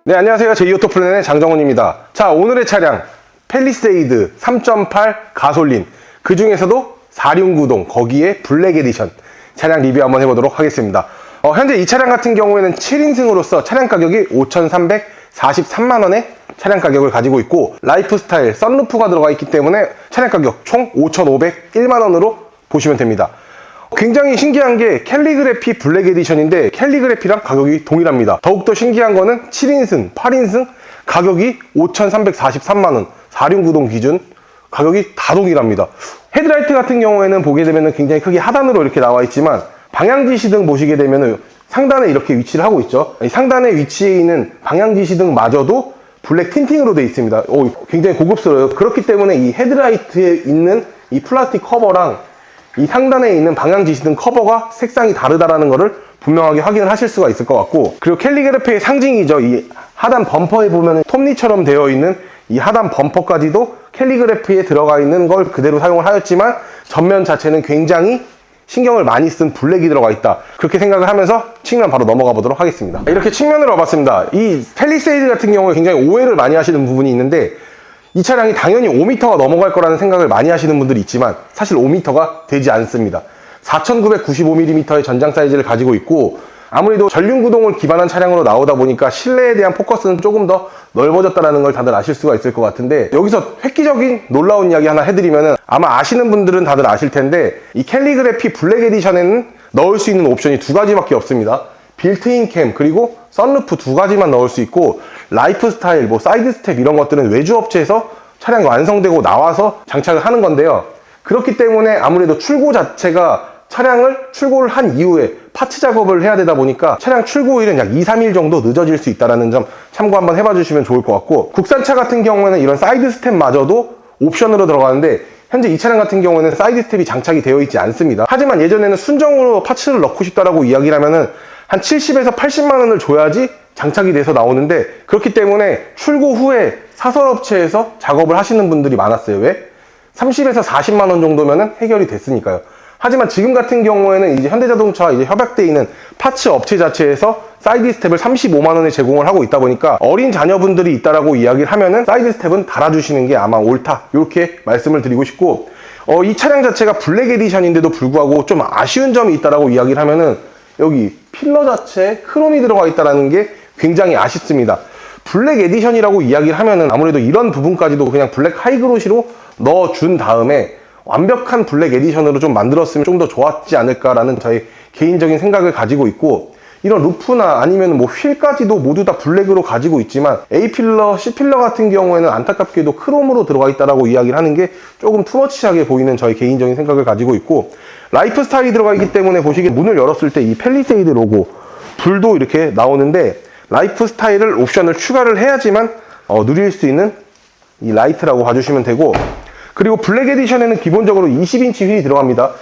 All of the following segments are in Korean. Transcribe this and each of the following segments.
네, 안녕하세요. 제이오토플랜의 장정훈입니다. 자, 오늘의 차량 팰리세이드 3.8 가솔린, 그 중에서도 4륜구동, 거기에 블랙 에디션 차량 리뷰 한번 해보도록 하겠습니다. 현재 이 차량 같은 경우에는 7인승으로서 차량 가격이 5,343만원의 차량 가격을 가지고 있고, 라이프스타일 썬루프가 들어가 있기 때문에 차량 가격 총 5,501만원으로 보시면 됩니다. 굉장히 신기한 게 캘리그래피 블랙 에디션인데 캘리그래피랑 가격이 동일합니다. 더욱더 신기한 거는 7인승, 8인승 가격이 5,343만원, 4륜구동 기준 가격이 다 동일합니다. 헤드라이트 같은 경우에는 보게 되면 굉장히 크게 하단으로 이렇게 나와 있지만, 방향지시등 보시게 되면 상단에 이렇게 위치를 하고 있죠. 이 상단에 위치해 있는 방향지시등마저도 블랙 틴팅으로 되어 있습니다. 굉장히 고급스러워요. 그렇기 때문에 이 헤드라이트에 있는 이 플라스틱 커버랑 이 상단에 있는 방향지시등 커버가 색상이 다르다라는 것을 분명하게 확인을 하실 수가 있을 것 같고, 그리고 캘리그래피의 상징이죠. 이 하단 범퍼에 보면 톱니처럼 되어 있는 이 하단 범퍼까지도 캘리그래피에 들어가 있는 걸 그대로 사용을 하였지만, 전면 자체는 굉장히 신경을 많이 쓴 블랙이 들어가 있다, 그렇게 생각을 하면서 측면 바로 넘어가 보도록 하겠습니다. 이렇게 측면으로 와봤습니다. 이 팰리세이드 같은 경우에 굉장히 오해를 많이 하시는 부분이 있는데, 이 차량이 당연히 5m가 넘어갈 거라는 생각을 많이 하시는 분들이 있지만 사실 5m가 되지 않습니다. 4995mm의 전장 사이즈를 가지고 있고, 아무래도 전륜구동을 기반한 차량으로 나오다 보니까 실내에 대한 포커스는 조금 더 넓어졌다는 걸 다들 아실 수가 있을 것 같은데, 여기서 획기적인 놀라운 이야기 하나 해드리면은, 아마 아시는 분들은 다들 아실 텐데, 이 캘리그래피 블랙 에디션에는 넣을 수 있는 옵션이 두 가지밖에 없습니다. 빌트인 캠, 그리고 썬루프 두 가지만 넣을 수 있고, 라이프스타일, 사이드 스텝 이런 것들은 외주업체에서 차량이 완성되고 나와서 장착을 하는 건데요. 그렇기 때문에 아무래도 출고 자체가 차량을 출고를 한 이후에 파츠 작업을 해야 되다 보니까 차량 출고일은 약 2-3일 정도 늦어질 수 있다는 점 참고 한번 해봐 주시면 좋을 것 같고, 국산차 같은 경우에는 이런 사이드 스텝마저도 옵션으로 들어가는데, 현재 이 차량 같은 경우에는 사이드 스텝이 장착이 되어 있지 않습니다. 하지만 예전에는 순정으로 파츠를 넣고 싶다라고 이야기를 하면은 한 70에서 80만 원을 줘야지 장착이 돼서 나오는데, 그렇기 때문에 출고 후에 사설업체에서 작업을 하시는 분들이 많았어요. 왜? 30에서 40만 원 정도면은 해결이 됐으니까요. 하지만 지금 같은 경우에는 이제 현대자동차와 이제 협약되어 있는 파츠 업체 자체에서 사이드 스텝을 35만 원에 제공을 하고 있다 보니까, 어린 자녀분들이 있다라고 이야기를 하면은 사이드 스텝은 달아주시는 게 아마 옳다, 이렇게 말씀을 드리고 싶고, 이 차량 자체가 블랙 에디션인데도 불구하고 좀 아쉬운 점이 있다라고 이야기를 하면은, 여기 필러 자체에 크롬이 들어가 있다는 게 굉장히 아쉽습니다. 블랙 에디션이라고 이야기를 하면은 아무래도 이런 부분까지도 그냥 블랙 하이그로시로 넣어준 다음에 완벽한 블랙 에디션으로 좀 만들었으면 좀 더 좋았지 않을까라는 저의 개인적인 생각을 가지고 있고, 이런 루프나 아니면 휠까지도 모두 다 블랙으로 가지고 있지만, A필러, C필러 같은 경우에는 안타깝게도 크롬으로 들어가 있다라고 이야기를 하는 게 조금 투머치하게 보이는 저의 개인적인 생각을 가지고 있고, 라이프스타일이 들어가 있기 때문에 보시기에 문을 열었을 때 이 팰리세이드 로고, 불도 이렇게 나오는데, 라이프스타일을 옵션을 추가를 해야지만 누릴 수 있는 이 라이트라고 봐주시면 되고, 그리고 블랙 에디션에는 기본적으로 20인치 휠이 들어갑니다.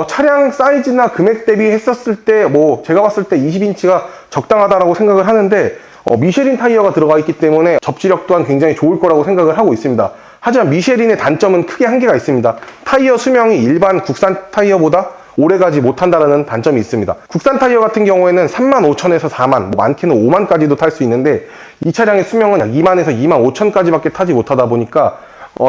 차량 사이즈나 금액 대비 했었을 때 제가 봤을 때 20인치가 적당하다라고 생각을 하는데, 미쉐린 타이어가 들어가 있기 때문에 접지력 또한 굉장히 좋을 거라고 생각을 하고 있습니다. 하지만 미쉐린의 단점은 크게 한계가 있습니다. 타이어 수명이 일반 국산 타이어보다 오래가지 못한다는 단점이 있습니다. 국산 타이어 같은 경우에는 35,000에서 4만, 많게는 5만까지도 탈 수 있는데, 이 차량의 수명은 약 2만에서 2만 5천까지밖에 타지 못하다 보니까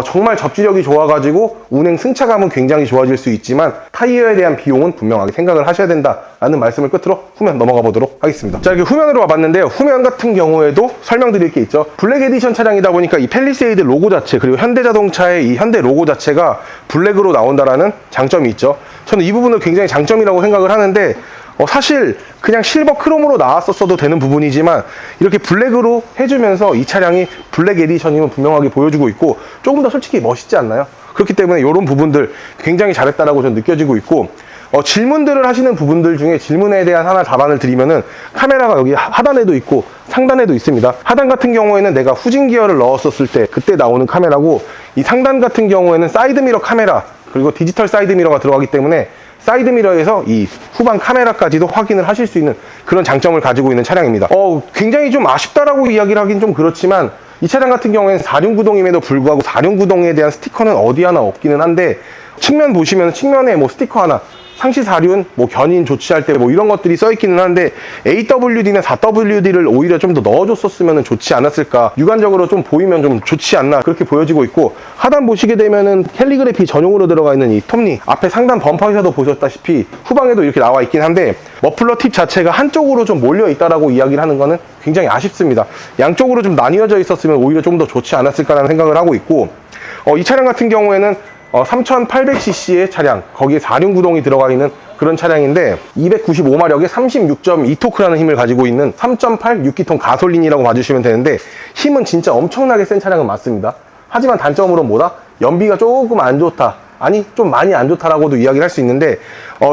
정말 접지력이 좋아가지고 운행 승차감은 굉장히 좋아질 수 있지만, 타이어에 대한 비용은 분명하게 생각을 하셔야 된다라는 말씀을 끝으로 후면 넘어가 보도록 하겠습니다. 자, 이렇게 후면으로 와봤는데요. 후면 같은 경우에도 설명드릴 게 있죠. 블랙 에디션 차량이다 보니까 이 팰리세이드 로고 자체, 그리고 현대자동차의 이 현대 로고 자체가 블랙으로 나온다라는 장점이 있죠. 저는 이 부분을 굉장히 장점이라고 생각을 하는데, 사실 그냥 실버 크롬으로 나왔었어도 되는 부분이지만, 이렇게 블랙으로 해주면서 이 차량이 블랙 에디션임을 분명하게 보여주고 있고, 조금 더 솔직히 멋있지 않나요? 그렇기 때문에 이런 부분들 굉장히 잘했다라고 저는 느껴지고 있고, 질문들을 하시는 부분들 중에 질문에 대한 하나 답안을 드리면은, 카메라가 여기 하단에도 있고 상단에도 있습니다. 하단 같은 경우에는 내가 후진 기어를 넣었었을 때 그때 나오는 카메라고, 이 상단 같은 경우에는 사이드미러 카메라, 그리고 디지털 사이드미러가 들어가기 때문에 사이드미러에서 이 후방 카메라까지도 확인을 하실 수 있는 그런 장점을 가지고 있는 차량입니다. 굉장히 좀 아쉽다라고 이야기를 하긴 좀 그렇지만, 이 차량 같은 경우에는 4륜구동임에도 불구하고 4륜구동에 대한 스티커는 어디 하나 없기는 한데, 측면 보시면 측면에 스티커 하나 상시 사륜, 뭐 견인 조치할 때 뭐 이런 것들이 써 있기는 한데 AWD나 4WD를 오히려 좀 더 넣어줬었으면 좋지 않았을까. 육안적으로 좀 보이면 좀 좋지 않나 그렇게 보여지고 있고, 하단 보시게 되면은 캘리그래피 전용으로 들어가 있는 이 톱니, 앞에 상단 범퍼에서도 보셨다시피 후방에도 이렇게 나와 있긴 한데 머플러 팁 자체가 한쪽으로 좀 몰려 있다라고 이야기를 하는 거는 굉장히 아쉽습니다. 양쪽으로 좀 나뉘어져 있었으면 오히려 좀 더 좋지 않았을까라는 생각을 하고 있고, 이 차량 같은 경우에는 3800cc의 차량, 거기에 4륜구동이 들어가 있는 그런 차량인데 295마력의 36.2토크라는 힘을 가지고 있는 3.8 6기통 가솔린이라고 봐주시면 되는데, 힘은 진짜 엄청나게 센 차량은 맞습니다. 하지만 단점으로는 뭐다? 연비가 조금 안 좋다, 아니 좀 많이 안 좋다라고도 이야기를 할 수 있는데,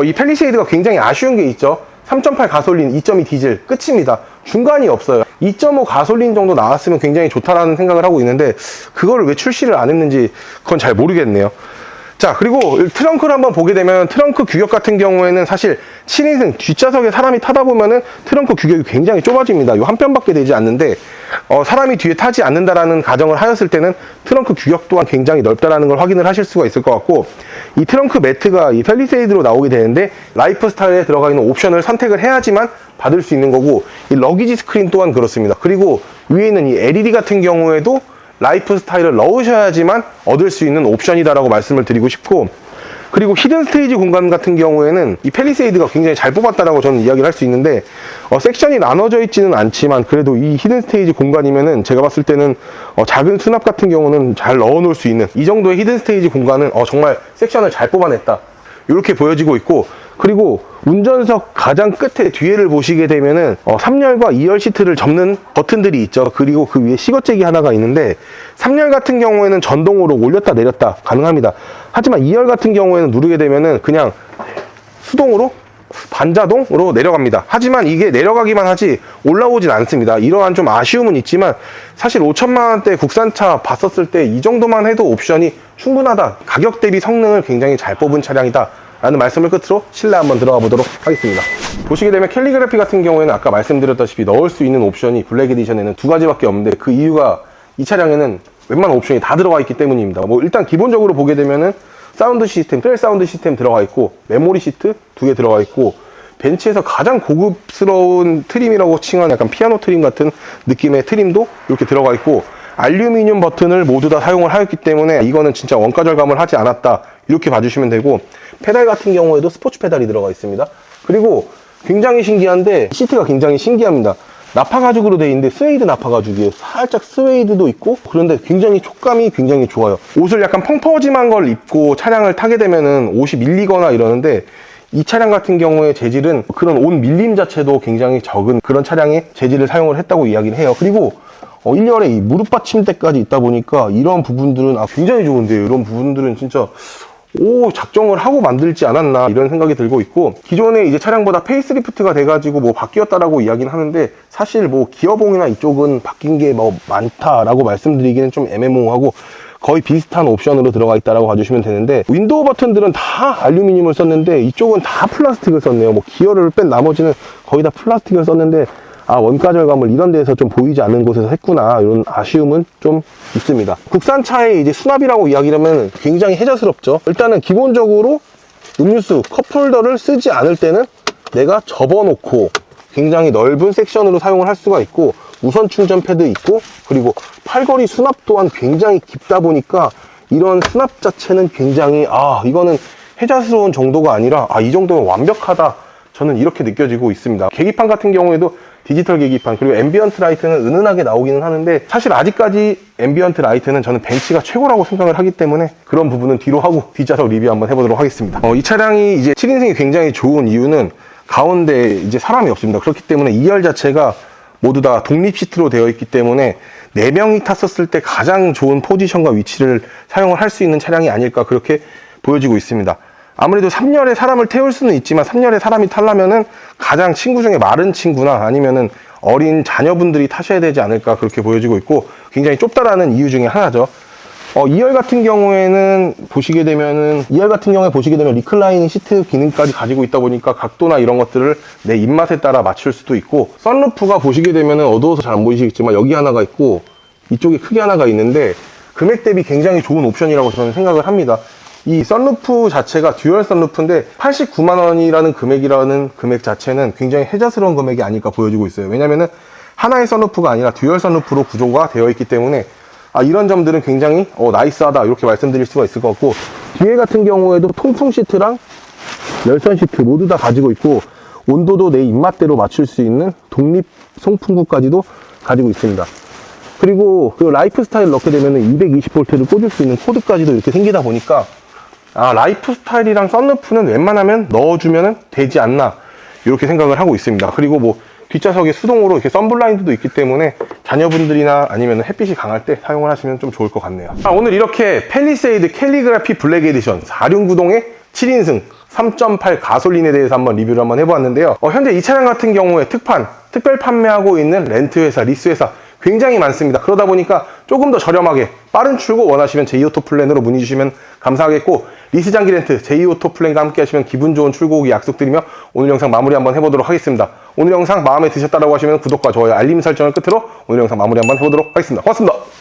이 팰리세이드가 굉장히 아쉬운 게 있죠. 3.8 가솔린, 2.2 디젤 끝입니다. 중간이 없어요. 2.5 가솔린 정도 나왔으면 굉장히 좋다라는 생각을 하고 있는데 그거를 왜 출시를 안 했는지 그건 잘 모르겠네요. 자, 그리고 트렁크를 한번 보게 되면 트렁크 규격 같은 경우에는 사실 7인승 뒷좌석에 사람이 타다 보면은 트렁크 규격이 굉장히 좁아집니다. 이 한 편밖에 되지 않는데 사람이 뒤에 타지 않는다라는 가정을 하였을 때는 트렁크 규격 또한 굉장히 넓다라는 걸 확인을 하실 수가 있을 것 같고, 이 트렁크 매트가 이 팰리세이드로 나오게 되는데 라이프 스타일에 들어가 있는 옵션을 선택을 해야지만 받을 수 있는 거고, 이 러기지 스크린 또한 그렇습니다. 그리고 위에 있는 이 LED 같은 경우에도 라이프 스타일을 넣으셔야지만 얻을 수 있는 옵션이다라고 말씀을 드리고 싶고, 그리고 히든 스테이지 공간 같은 경우에는 이 팰리세이드가 굉장히 잘 뽑았다라고 저는 이야기를 할 수 있는데, 섹션이 나눠져 있지는 않지만 그래도 이 히든 스테이지 공간이면은 제가 봤을 때는 작은 수납 같은 경우는 잘 넣어 놓을 수 있는 이 정도의 히든 스테이지 공간은 정말 섹션을 잘 뽑아냈다, 이렇게 보여지고 있고, 그리고 운전석 가장 끝에 뒤에를 보시게 되면은 3열과 2열 시트를 접는 버튼들이 있죠. 그리고 그 위에 시거잭이 하나가 있는데 3열 같은 경우에는 전동으로 올렸다 내렸다 가능합니다. 하지만 2열 같은 경우에는 누르게 되면은 그냥 수동으로 반자동으로 내려갑니다. 하지만 이게 내려가기만 하지 올라오진 않습니다. 이러한 좀 아쉬움은 있지만 사실 5천만 원대 국산차 봤었을 때 이 정도만 해도 옵션이 충분하다, 가격 대비 성능을 굉장히 잘 뽑은 차량이다 라는 말씀을 끝으로 실내 한번 들어가 보도록 하겠습니다. 보시게 되면 캘리그래피 같은 경우에는 아까 말씀드렸다시피 넣을 수 있는 옵션이 블랙 에디션에는 두 가지밖에 없는데, 그 이유가 이 차량에는 웬만한 옵션이 다 들어가 있기 때문입니다. 뭐 일단 기본적으로 보게 되면은 사운드 시스템, 트레일 사운드 시스템 들어가 있고, 메모리 시트 2개 들어가 있고, 벤츠에서 가장 고급스러운 트림이라고 칭한 약간 피아노 트림 같은 느낌의 트림도 이렇게 들어가 있고, 알루미늄 버튼을 모두 다 사용을 하였기 때문에 이거는 진짜 원가 절감을 하지 않았다, 이렇게 봐주시면 되고, 페달 같은 경우에도 스포츠 페달이 들어가 있습니다. 그리고 굉장히 신기한데 시트가 굉장히 신기합니다. 나파 가죽으로 되어 있는데 스웨이드 나파 가죽이에요. 살짝 스웨이드도 있고, 그런데 굉장히 촉감이 굉장히 좋아요. 옷을 약간 펑퍼짐한 걸 입고 차량을 타게 되면은 옷이 밀리거나 이러는데, 이 차량 같은 경우에 재질은 그런 옷 밀림 자체도 굉장히 적은 그런 차량의 재질을 사용을 했다고 이야기를 해요. 그리고 1열에 이 무릎 받침대까지 있다 보니까 이런 부분들은 굉장히 좋은데요. 이런 부분들은 진짜 작정을 하고 만들지 않았나, 이런 생각이 들고 있고, 기존에 이제 차량보다 페이스리프트가 돼가지고 뭐 바뀌었다라고 이야기는 하는데 사실 뭐 기어봉이나 이쪽은 바뀐 게 뭐 많다라고 말씀드리기는 좀 애매모호하고 거의 비슷한 옵션으로 들어가 있다라고 봐주시면 되는데, 윈도우 버튼들은 다 알루미늄을 썼는데 이쪽은 다 플라스틱을 썼네요. 뭐 기어를 뺀 나머지는 거의 다 플라스틱을 썼는데 원가 절감을 이런 데에서 좀 보이지 않는 곳에서 했구나, 이런 아쉬움은 좀 있습니다. 국산차의 이제 수납이라고 이야기하면 굉장히 해자스럽죠. 일단은 기본적으로 음료수 컵홀더를 쓰지 않을 때는 내가 접어놓고 굉장히 넓은 섹션으로 사용을 할 수가 있고, 무선 충전 패드 있고, 그리고 팔걸이 수납 또한 굉장히 깊다 보니까 이런 수납 자체는 굉장히 이거는 해자스러운 정도가 아니라 이 정도면 완벽하다, 저는 이렇게 느껴지고 있습니다. 계기판 같은 경우에도 디지털 계기판, 그리고 앰비언트 라이트는 은은하게 나오기는 하는데 사실 아직까지 앰비언트 라이트는 저는 벤츠가 최고라고 생각을 하기 때문에 그런 부분은 뒤로 하고 뒷좌석 리뷰 한번 해보도록 하겠습니다. 이 차량이 이제 7인승이 굉장히 좋은 이유는 가운데 이제 사람이 없습니다. 그렇기 때문에 2열 자체가 모두 다 독립 시트로 되어 있기 때문에 4명이 탔었을 때 가장 좋은 포지션과 위치를 사용을 할 수 있는 차량이 아닐까, 그렇게 보여지고 있습니다. 아무래도 3열에 사람을 태울 수는 있지만 3열에 사람이 타려면은 가장 친구 중에 마른 친구나 아니면은 어린 자녀분들이 타셔야 되지 않을까, 그렇게 보여지고 있고 굉장히 좁다라는 이유 중에 하나죠. 2열 같은 경우에 보시게 되면 리클라이닝 시트 기능까지 가지고 있다 보니까 각도나 이런 것들을 내 입맛에 따라 맞출 수도 있고, 썬루프가 보시게 되면 어두워서 잘 안 보이시겠지만 여기 하나가 있고 이쪽에 크게 하나가 있는데 금액 대비 굉장히 좋은 옵션이라고 저는 생각을 합니다. 이 썬루프 자체가 듀얼 썬루프인데 89만 원이라는 금액이라는 금액 자체는 굉장히 혜자스러운 금액이 아닐까 보여지고 있어요. 왜냐면은 하나의 썬루프가 아니라 듀얼 썬루프로 구조가 되어 있기 때문에 이런 점들은 굉장히 나이스하다 이렇게 말씀드릴 수가 있을 것 같고, 뒤에 같은 경우에도 통풍 시트랑 열선 시트 모두 다 가지고 있고, 온도도 내 입맛대로 맞출 수 있는 독립 송풍구까지도 가지고 있습니다. 그리고 그 라이프 스타일 넣게 되면 220V를 꽂을 수 있는 코드까지도 이렇게 생기다 보니까 라이프 스타일이랑 썬루프는 웬만하면 넣어주면 되지 않나 이렇게 생각을 하고 있습니다. 그리고 뭐 뒷좌석에 수동으로 이렇게 썬블라인드도 있기 때문에 자녀분들이나 아니면 햇빛이 강할 때 사용을 하시면 좀 좋을 것 같네요. 오늘 이렇게 팰리세이드 캘리그라피 블랙 에디션 4륜구동의 7인승 3.8 가솔린에 대해서 한번 리뷰를 한번 해보았는데요. 현재 이 차량 같은 경우에 특별 판매하고 있는 렌트 회사, 리스 회사 굉장히 많습니다. 그러다 보니까 조금 더 저렴하게 빠른 출고 원하시면 제이오토 플랜으로 문의 주시면 감사하겠고, 리스 장기 렌트 제이오토 플랜과 함께 하시면 기분 좋은 출고 오기 약속드리며 오늘 영상 마무리 한번 해보도록 하겠습니다. 오늘 영상 마음에 드셨다고 하시면 구독과 좋아요, 알림 설정을 끝으로 오늘 영상 마무리 한번 해보도록 하겠습니다. 고맙습니다.